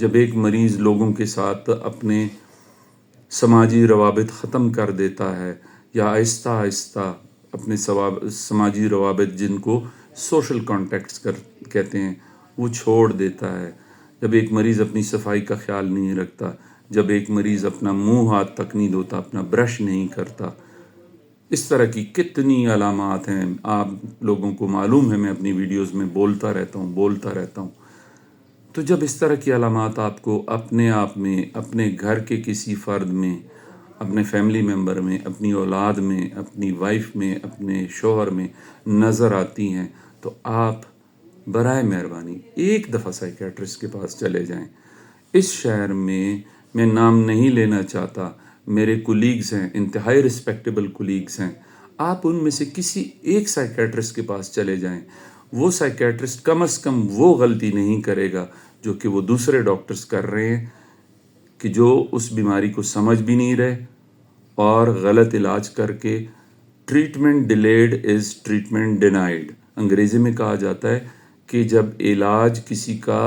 جب ایک مریض لوگوں کے ساتھ اپنے سماجی روابط ختم کر دیتا ہے یا آہستہ آہستہ اپنے سماجی روابط جن کو سوشل کانٹیکٹس کہتے ہیں وہ چھوڑ دیتا ہے، جب ایک مریض اپنی صفائی کا خیال نہیں رکھتا، جب ایک مریض اپنا منہ ہاتھ تک نہیں دھوتا، اپنا برش نہیں کرتا، اس طرح کی کتنی علامات ہیں آپ لوگوں کو معلوم ہے، میں اپنی ویڈیوز میں بولتا رہتا ہوں. تو جب اس طرح کی علامات آپ کو اپنے آپ میں، اپنے گھر کے کسی فرد میں، اپنے فیملی ممبر میں، اپنی اولاد میں، اپنی وائف میں، اپنے شوہر میں نظر آتی ہیں تو آپ برائے مہربانی ایک دفعہ سائیکیٹرسٹ کے پاس چلے جائیں. اس شہر میں نام نہیں لینا چاہتا، میرے کولیگز ہیں، انتہائی رسپیکٹیبل کولیگز ہیں، آپ ان میں سے کسی ایک سائیکیٹرسٹ کے پاس چلے جائیں. وہ سائیکیٹرسٹ کم از کم وہ غلطی نہیں کرے گا جو کہ وہ دوسرے ڈاکٹرز کر رہے ہیں، کہ جو اس بیماری کو سمجھ بھی نہیں رہے اور غلط علاج کر کے ٹریٹمنٹ ڈیلیڈ از ٹریٹمنٹ ڈینائیڈ. انگریزی میں کہا جاتا ہے کہ جب علاج کسی کا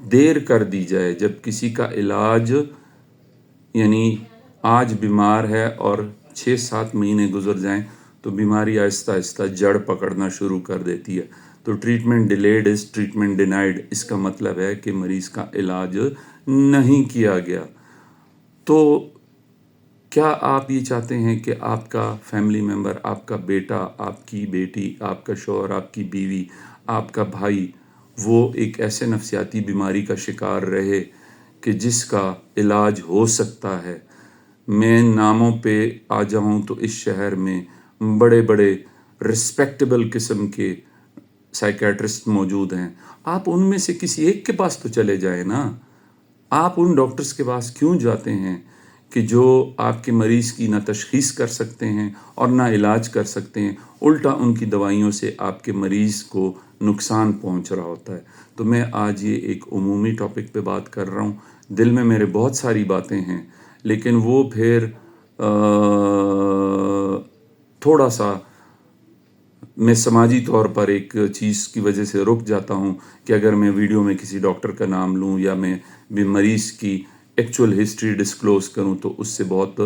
دیر کر دی جائے، جب کسی کا علاج یعنی آج بیمار ہے اور 6-7 مہینے گزر جائیں تو بیماری آہستہ آہستہ جڑ پکڑنا شروع کر دیتی ہے. تو treatment delayed is treatment denied, اس کا مطلب ہے کہ مریض کا علاج نہیں کیا گیا. تو کیا آپ یہ چاہتے ہیں کہ آپ کا فیملی ممبر، آپ کا بیٹا، آپ کی بیٹی، آپ کا شوہر، آپ کی بیوی، آپ کا بھائی وہ ایک ایسے نفسیاتی بیماری کا شکار رہے کہ جس کا علاج ہو سکتا ہے؟ میں ناموں پہ آ جاؤں تو اس شہر میں بڑے بڑے رسپیکٹیبل قسم کے سائیکیٹرسٹ موجود ہیں. آپ ان میں سے کسی ایک کے پاس تو چلے جائیں نا. آپ ان ڈاکٹرز کے پاس کیوں جاتے ہیں کہ جو آپ کے مریض کی نہ تشخیص کر سکتے ہیں اور نہ علاج کر سکتے ہیں، الٹا ان کی دوائیوں سے آپ کے مریض کو نقصان پہنچ رہا ہوتا ہے. تو میں آج یہ ایک عمومی ٹاپک پہ بات کر رہا ہوں. دل میں میرے بہت ساری باتیں ہیں، لیکن وہ پھر تھوڑا سا میں سماجی طور پر ایک چیز کی وجہ سے رک جاتا ہوں کہ اگر میں ویڈیو میں کسی ڈاکٹر کا نام لوں یا میں بھی مریض کی ایکچول ہسٹری ڈسکلوز کروں تو اس سے بہت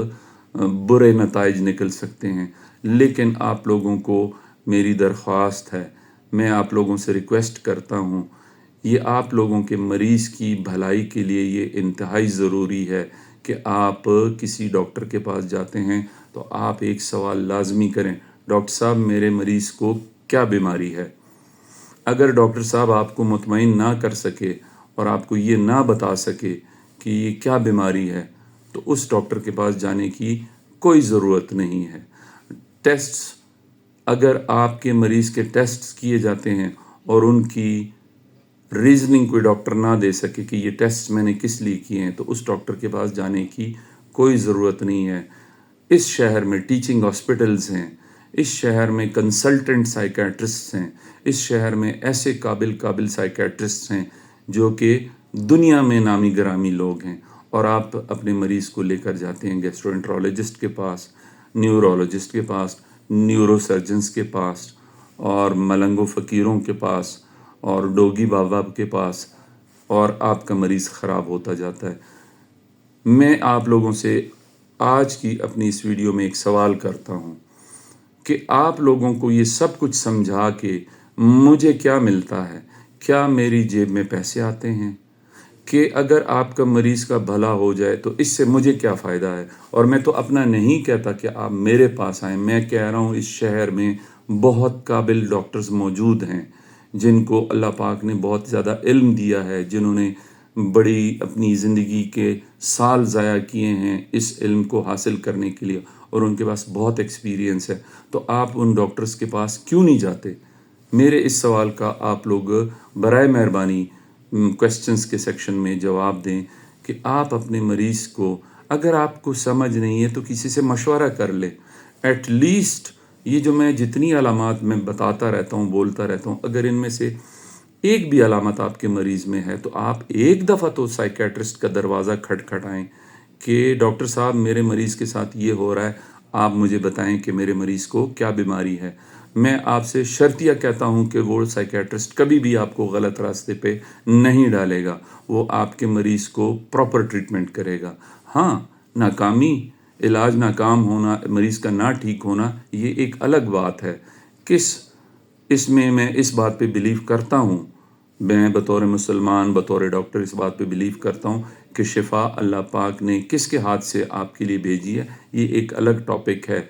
برے نتائج نکل سکتے ہیں. لیکن آپ لوگوں کو میری درخواست ہے، میں آپ لوگوں سے ریکویسٹ کرتا ہوں، یہ آپ لوگوں کے مریض کی بھلائی کے لیے یہ انتہائی ضروری ہے کہ آپ کسی ڈاکٹر کے پاس جاتے ہیں تو آپ ایک سوال لازمی کریں، ڈاکٹر صاحب میرے مریض کو کیا بیماری ہے؟ اگر ڈاکٹر صاحب آپ کو مطمئن نہ کر سکے اور آپ کو یہ نہ بتا سکے کہ یہ کیا بیماری ہے تو اس ڈاکٹر کے پاس جانے کی کوئی ضرورت نہیں ہے. ٹیسٹس، اگر آپ کے مریض کے ٹیسٹس کیے جاتے ہیں اور ان کی ریزننگ کوئی ڈاکٹر نہ دے سکے کہ یہ ٹیسٹ میں نے کس لیے کیے ہیں تو اس ڈاکٹر کے پاس جانے کی کوئی ضرورت نہیں ہے. اس شہر میں ٹیچنگ ہاسپٹلز ہیں، اس شہر میں کنسلٹنٹ سائیکیٹرسٹ ہیں، اس شہر میں ایسے قابل سائیکیٹرسٹ ہیں جو کہ دنیا میں نامی گرامی لوگ ہیں. اور آپ اپنے مریض کو لے کر جاتے ہیں گیسٹرو انٹرولوجسٹ کے پاس، نیورولوجسٹ کے پاس، نیورو سرجنز کے پاس، اور ملنگ و فقیروں کے پاس، اور ڈوگی بابا کے پاس، اور آپ کا مریض خراب ہوتا جاتا ہے. میں آپ لوگوں سے آج کی اپنی اس ویڈیو میں ایک سوال کرتا ہوں کہ آپ لوگوں کو یہ سب کچھ سمجھا کے مجھے کیا ملتا ہے؟ کیا میری جیب میں پیسے آتے ہیں؟ کہ اگر آپ کا مریض کا بھلا ہو جائے تو اس سے مجھے کیا فائدہ ہے؟ اور میں تو اپنا نہیں کہتا کہ آپ میرے پاس آئیں، میں کہہ رہا ہوں اس شہر میں بہت قابل ڈاکٹرز موجود ہیں جن کو اللہ پاک نے بہت زیادہ علم دیا ہے، جنہوں نے بڑی اپنی زندگی کے سال ضائع کیے ہیں اس علم کو حاصل کرنے کے لیے، اور ان کے پاس بہت ایکسپیرینس ہے. تو آپ ان ڈاکٹرز کے پاس کیوں نہیں جاتے؟ میرے اس سوال کا آپ لوگ برائے مہربانی کویسچنز کے سیکشن میں جواب دیں کہ آپ اپنے مریض کو، اگر آپ کو سمجھ نہیں ہے تو کسی سے مشورہ کر لیں. ایٹ لیسٹ یہ جو میں جتنی علامات میں بتاتا رہتا ہوں، بولتا رہتا ہوں، اگر ان میں سے ایک بھی علامت آپ کے مریض میں ہے تو آپ ایک دفعہ تو سائیکیٹرسٹ کا دروازہ کھٹکھٹائیں کہ ڈاکٹر صاحب میرے مریض کے ساتھ یہ ہو رہا ہے، آپ مجھے بتائیں کہ میرے مریض کو کیا بیماری ہے. میں آپ سے شرطیہ کہتا ہوں کہ وہ سائیکیٹرسٹ کبھی بھی آپ کو غلط راستے پہ نہیں ڈالے گا، وہ آپ کے مریض کو پراپر ٹریٹمنٹ کرے گا۔ ہاں، ناکامی، علاج ناکام ہونا، مریض کا نہ ٹھیک ہونا، یہ ایک الگ بات ہے۔ اس میں اس بات پہ بلیو کرتا ہوں، میں بطور مسلمان، بطور ڈاکٹر اس بات پہ بلیو کرتا ہوں کہ شفا اللہ پاک نے کس کے ہاتھ سے آپ کے لیے بھیجی ہے، یہ ایک الگ ٹاپک ہے۔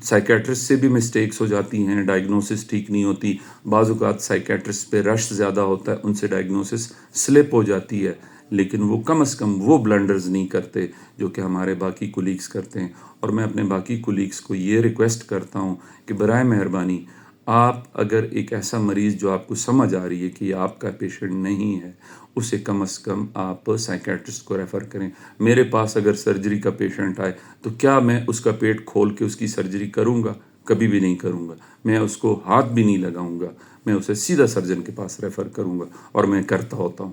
سائیکیٹرسٹ سے بھی مسٹیکس ہو جاتی ہیں، ڈائگنوسس ٹھیک نہیں ہوتی، بعض اوقات سائیکیٹرسٹ پہ رش زیادہ ہوتا ہے، ان سے ڈائگنوسس سلپ ہو جاتی ہے، لیکن وہ کم از کم وہ بلنڈرز نہیں کرتے جو کہ ہمارے باقی کولیگز کرتے ہیں۔ اور میں اپنے باقی کولیگز کو یہ ریکویسٹ کرتا ہوں کہ برائے مہربانی آپ اگر ایک ایسا مریض جو آپ کو سمجھ آ رہی ہے کہ یہ آپ کا پیشنٹ نہیں ہے، اسے کم از کم آپ سائیکیٹرسٹ کو ریفر کریں۔ میرے پاس اگر سرجری کا پیشنٹ آئے تو کیا میں اس کا پیٹ کھول کے اس کی سرجری کروں گا؟ کبھی بھی نہیں کروں گا۔ میں اس کو ہاتھ بھی نہیں لگاؤں گا، میں اسے سیدھا سرجن کے پاس ریفر کروں گا، اور میں کرتا ہوتا ہوں۔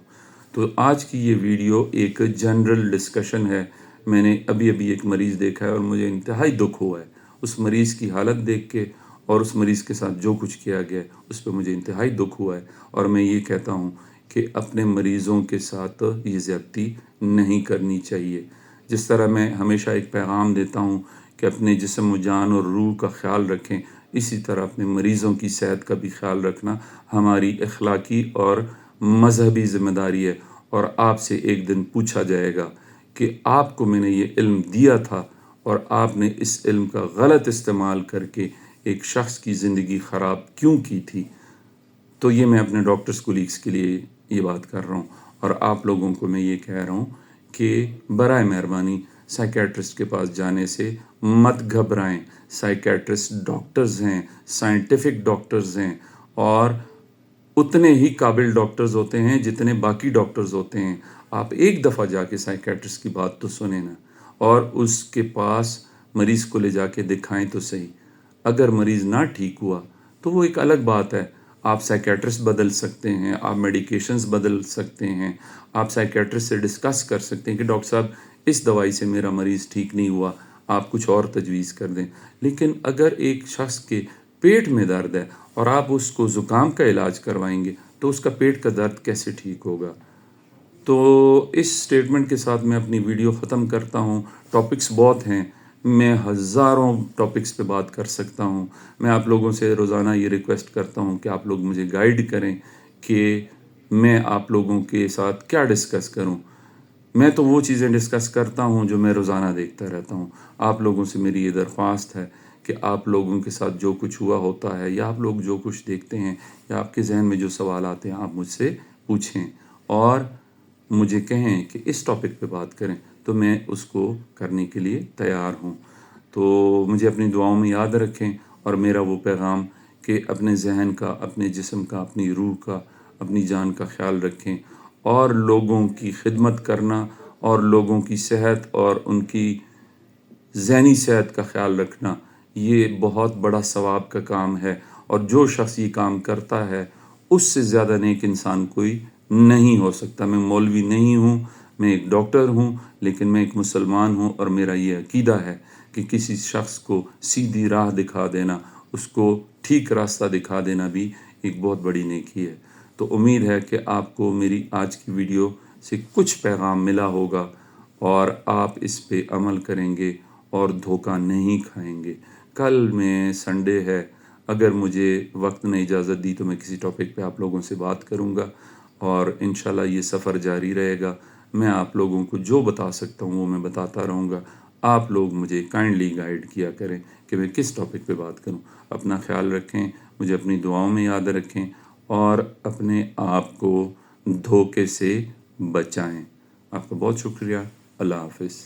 تو آج کی یہ ویڈیو ایک جنرل ڈسکشن ہے۔ میں نے ابھی ایک مریض دیکھا ہے اور مجھے انتہائی دکھ ہوا ہے اس مریض کی حالت دیکھ کے، اور اس مریض کے ساتھ جو کچھ کیا گیا ہے اس پہ مجھے انتہائی دکھ ہوا ہے، اور میں یہ کہتا ہوں کہ اپنے مریضوں کے ساتھ یہ زیادتی نہیں کرنی چاہیے۔ جس طرح میں ہمیشہ ایک پیغام دیتا ہوں کہ اپنے جسم و جان اور روح کا خیال رکھیں، اسی طرح اپنے مریضوں کی صحت کا بھی خیال رکھنا ہماری اخلاقی اور مذہبی ذمہ داری ہے۔ اور آپ سے ایک دن پوچھا جائے گا کہ آپ کو میں نے یہ علم دیا تھا اور آپ نے اس علم کا غلط استعمال کر کے ایک شخص کی زندگی خراب کیوں کی تھی۔ تو یہ میں اپنے ڈاکٹرز کولیگز کے لیے یہ بات کر رہا ہوں، اور آپ لوگوں کو میں یہ کہہ رہا ہوں کہ برائے مہربانی سائیکیٹرسٹ کے پاس جانے سے مت گھبرائیں۔ سائیکیٹرسٹ ڈاکٹرز ہیں، سائنٹیفک ڈاکٹرز ہیں، اور اتنے ہی قابل ڈاکٹرز ہوتے ہیں جتنے باقی ڈاکٹرز ہوتے ہیں۔ آپ ایک دفعہ جا کے سائیکیٹرسٹ کی بات تو سنیں نا، اور اس کے پاس مریض کو لے جا کے دکھائیں تو صحیح۔ اگر مریض نہ ٹھیک ہوا تو وہ ایک الگ بات ہے، آپ سائیکیٹرسٹ بدل سکتے ہیں، آپ میڈیکیشنز بدل سکتے ہیں، آپ سائیکیٹرسٹ سے ڈسکس کر سکتے ہیں کہ ڈاکٹر صاحب اس دوائی سے میرا مریض ٹھیک نہیں ہوا، آپ کچھ اور تجویز کر دیں۔ لیکن اگر ایک شخص کے پیٹ میں درد ہے اور آپ اس کو زکام کا علاج کروائیں گے تو اس کا پیٹ کا درد کیسے ٹھیک ہوگا؟ تو اس سٹیٹمنٹ کے ساتھ میں اپنی ویڈیو ختم کرتا ہوں۔ ٹاپکس بہت ہیں، میں ہزاروں ٹاپکس پہ بات کر سکتا ہوں۔ میں آپ لوگوں سے روزانہ یہ ریکویسٹ کرتا ہوں کہ آپ لوگ مجھے گائیڈ کریں کہ میں آپ لوگوں کے ساتھ کیا ڈسکس کروں۔ میں تو وہ چیزیں ڈسکس کرتا ہوں جو میں روزانہ دیکھتا رہتا ہوں۔ آپ لوگوں سے میری یہ درخواست ہے کہ آپ لوگوں کے ساتھ جو کچھ ہوا ہوتا ہے، یا آپ لوگ جو کچھ دیکھتے ہیں، یا آپ کے ذہن میں جو سوال آتے ہیں، آپ مجھ سے پوچھیں اور مجھے کہیں کہ اس ٹاپک پہ بات کریں، تو میں اس کو کرنے کے لیے تیار ہوں۔ تو مجھے اپنی دعاؤں میں یاد رکھیں، اور میرا وہ پیغام کہ اپنے ذہن کا، اپنے جسم کا، اپنی روح کا، اپنی جان کا خیال رکھیں، اور لوگوں کی خدمت کرنا اور لوگوں کی صحت اور ان کی ذہنی صحت کا خیال رکھنا، یہ بہت بڑا ثواب کا کام ہے، اور جو شخص یہ کام کرتا ہے اس سے زیادہ نیک انسان کوئی نہیں ہو سکتا۔ میں مولوی نہیں ہوں، میں ایک ڈاکٹر ہوں، لیکن میں ایک مسلمان ہوں، اور میرا یہ عقیدہ ہے کہ کسی شخص کو سیدھی راہ دکھا دینا، اس کو ٹھیک راستہ دکھا دینا بھی ایک بہت بڑی نیکی ہے۔ تو امید ہے کہ آپ کو میری آج کی ویڈیو سے کچھ پیغام ملا ہوگا، اور آپ اس پہ عمل کریں گے اور دھوکہ نہیں کھائیں گے۔ کل میں سنڈے ہے، اگر مجھے وقت نے اجازت دی تو میں کسی ٹاپک پہ آپ لوگوں سے بات کروں گا، اور انشاءاللہ یہ سفر جاری رہے گا۔ میں آپ لوگوں کو جو بتا سکتا ہوں وہ میں بتاتا رہوں گا۔ آپ لوگ مجھے کائنڈلی گائیڈ کیا کریں کہ میں کس ٹاپک پہ بات کروں۔ اپنا خیال رکھیں، مجھے اپنی دعاؤں میں یاد رکھیں، اور اپنے آپ کو دھوکے سے بچائیں۔ آپ کا بہت شکریہ۔ اللہ حافظ۔